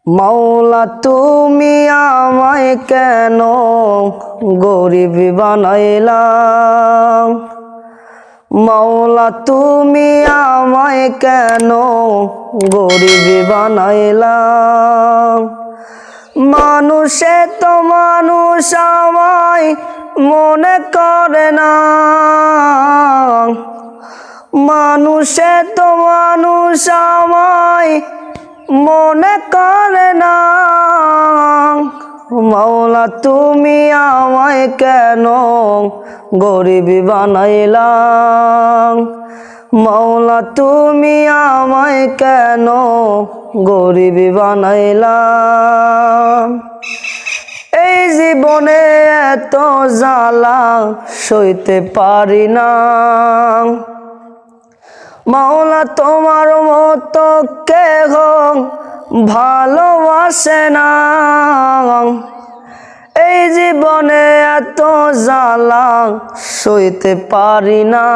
মাওলা তুমি আমায় কেন গরিব বানাইলা। মাওলা তুমি আমায় কেন গরিব বানাইলা। মানুষে তো মানুষ আমায় মনে করে না। মানুষে তো মানুষ আমায় মনে করে না। মাওলা তুমি আমায় কেন গরিব বানাইলা। মাওলা তুমি আমায় কেন গরিব বানাইলা। এই জীবনে এত জ্বালা সইতে পারি না। মাওলা তোমার মতো কেহ ভালোবাসে না। এই জীবনে এত জ্বালা সইতে পারি না।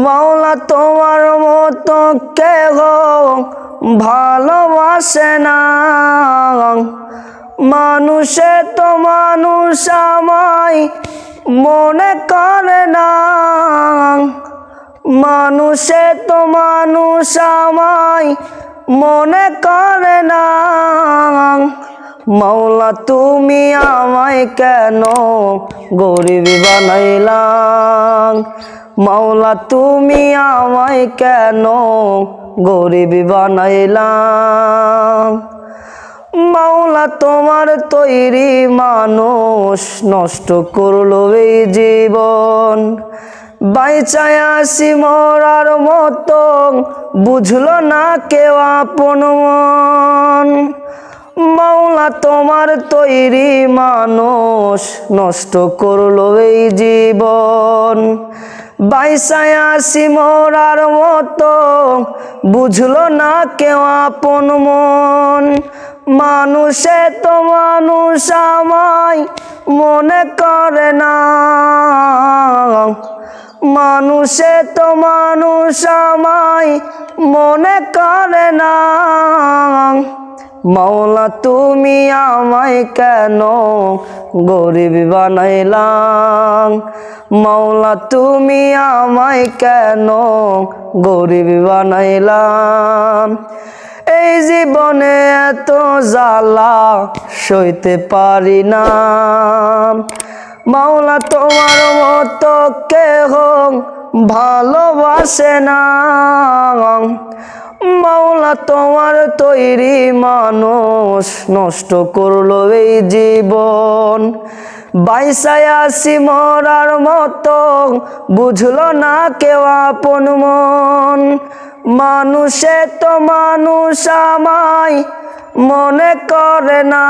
মাওলা তোমার মতো কেহ ভালোবাসে না। মানুষে তো মানুষ আমায় মনে করে না। মানুষে তো মানুষ আমায় মনে করে না। মাওলা তুমি আমায় কেন গরিব বানাইলা। মাওলা তুমি আমায় কেন গরিব বানাইলা। মাওলা তোমার তৈরি মানুষ নষ্ট করলো এই জীবন। বাইচায় আসি মরার মতো বুঝলো না কেউ আপন মন। মাওলা তোমার তৈরি মানুষ নষ্ট করলো এই জীবন। বাইচায় আসি মরার মতো বুঝলো না কেউ আপন মন। মানুষে তো মানুষ আমায় মনে করে না। মানুষে তো মানুষ আমায় মনে করে না। মাওলা তুমি আমায় কেন গরিব বানাইলা। মাওলা তুমি আমায় কেন গরিব বানাইলা। এই জীবনে এত জ্বালা সইতে পারি না। মাওলা তোমার মতো কেহ ভালোবাসে না। মাওলা তোমার তৈরি মানুষ নষ্ট করলো এই জীবন। বাইচায় আসি মরার মতো বুঝলো না কেউ আপন মন। মানুষে তো মানুষ আমায় মনে করে না।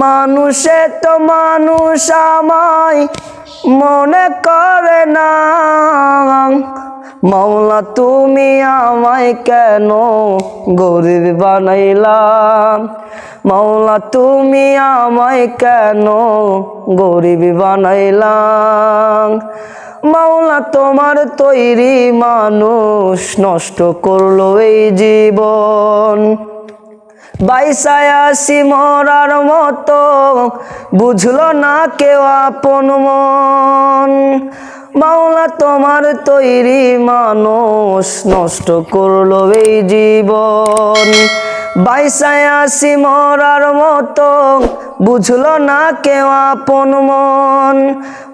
মানুষে তো মানুষ আমায় মনে করে না। মাওলা তুমি আমায় কেন গরিব বানাইলা। মাওলা তুমি আমায় কেন গরিব বানাইলা। মাওলা তোমার তৈরি মানুষ নষ্ট করলো এই জীবন। বাইচায় আসি মরার মতো বুঝলো না কেউ আপন মন। মাওলা তোমার তৈরি মানুষ নষ্ট করলো এই জীবন। বাইচায় আসি মরার মতো বুঝলো না কেউ আপন মন।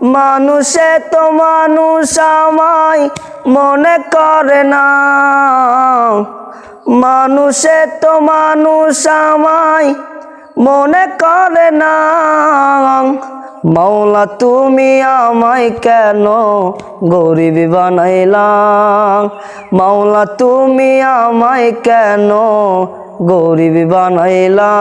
মানুষে তো মানুষ আমায় মনে করে না। মানুষে তো মানুষ আমায় মনে করে না। মাওলা তুমি আমায় কেন গরিব বানাইলা। মাওলা তুমি আমায় কেন গরিব বানাইলা।